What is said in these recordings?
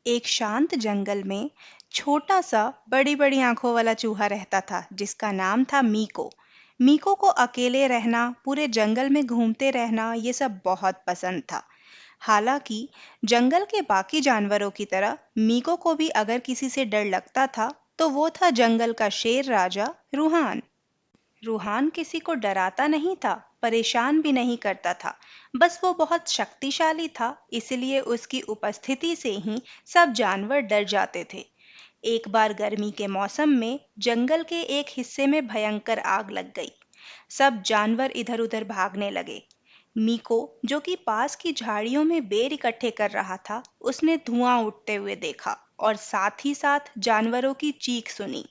एक शांत जंगल में छोटा सा बड़ी बड़ी आंखों वाला चूहा रहता था जिसका नाम था मीको। मीको को अकेले रहना, पूरे जंगल में घूमते रहना, ये सब बहुत पसंद था। हालांकि जंगल के बाकी जानवरों की तरह मीको को भी अगर किसी से डर लगता था तो वो था जंगल का शेर राजा रूहान। रूहान किसी को डराता नहीं था, परेशान भी नहीं करता था। बस वो बहुत शक्तिशाली था, इसलिए उसकी उपस्थिति से ही सब जानवर डर जाते थे। एक बार गर्मी के मौसम में जंगल के एक हिस्से में भयंकर आग लग गई। सब जानवर इधर उधर भागने लगे। मीको, जो कि पास की झाड़ियों में बेर इकट्ठे कर रहा था, उसने धुआं उठते हुए देखा और साथ ही साथ जानवरों की चीख सुनी।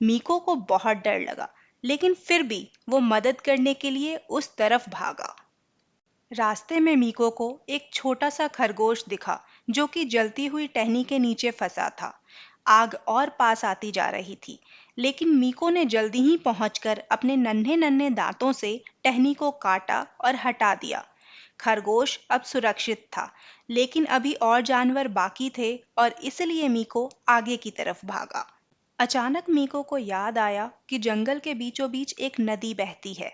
मीको को बहुत डर लगा, लेकिन फिर भी वो मदद करने के लिए उस तरफ भागा। रास्ते में मीको को एक छोटा सा खरगोश दिखा जो कि जलती हुई टहनी के नीचे फंसा था। आग और पास आती जा रही थी, लेकिन मीको ने जल्दी ही पहुंचकर अपने नन्हे नन्हे दांतों से टहनी को काटा और हटा दिया। खरगोश अब सुरक्षित था, लेकिन अभी और जानवर बाकी थे और इसलिए मीको आगे की तरफ भागा। अचानक मीको को याद आया कि जंगल के बीचों बीच एक नदी बहती है।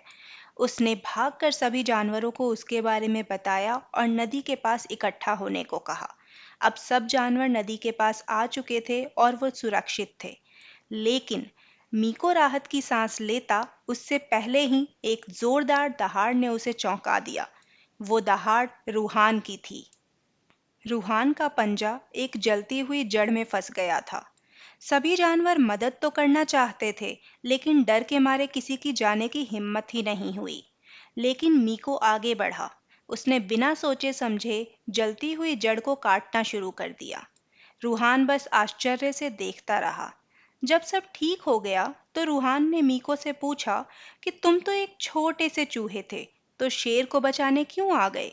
उसने भागकर सभी जानवरों को उसके बारे में बताया और नदी के पास इकट्ठा होने को कहा। अब सब जानवर नदी के पास आ चुके थे और वो सुरक्षित थे। लेकिन मीको राहत की सांस लेता उससे पहले ही एक जोरदार दहाड़ ने उसे चौंका दिया। वो दहाड़ रूहान की थी। रूहान का पंजा एक जलती हुई जड़ में फंस गया था। सभी जानवर मदद तो करना चाहते थे, लेकिन डर के मारे किसी की जाने की हिम्मत ही नहीं हुई। लेकिन मीको आगे बढ़ा। उसने बिना सोचे समझे जलती हुई जड़ को काटना शुरू कर दिया। रूहान बस आश्चर्य से देखता रहा। जब सब ठीक हो गया तो रूहान ने मीको से पूछा कि तुम तो एक छोटे से चूहे थे, तो शेर को बचाने क्यों आ गए?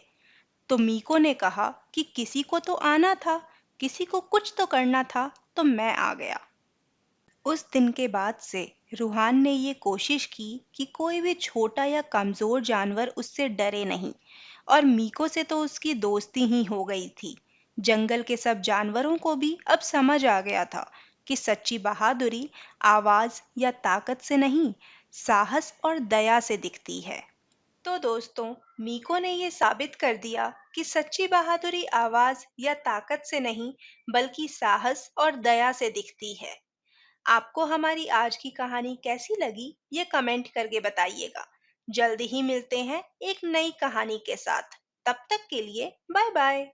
तो मीको ने कहा कि किसी को तो आना था, किसी को कुछ तो करना था, तो मैं आ गया। उस दिन के बाद से रूहान ने ये कोशिश की कि कोई भी छोटा या कमजोर जानवर उससे डरे नहीं, और मीको से तो उसकी दोस्ती ही हो गई थी। जंगल के सब जानवरों को भी अब समझ आ गया था कि सच्ची बहादुरी आवाज या ताकत से नहीं, साहस और दया से दिखती है। तो दोस्तों, मीको ने ये साबित कर दिया कि सच्ची बहादुरी आवाज या ताकत से नहीं, बल्कि साहस और दया से दिखती है। आपको हमारी आज की कहानी कैसी लगी, ये कमेंट करके बताइएगा। जल्दी ही मिलते हैं एक नई कहानी के साथ। तब तक के लिए बाय बाय।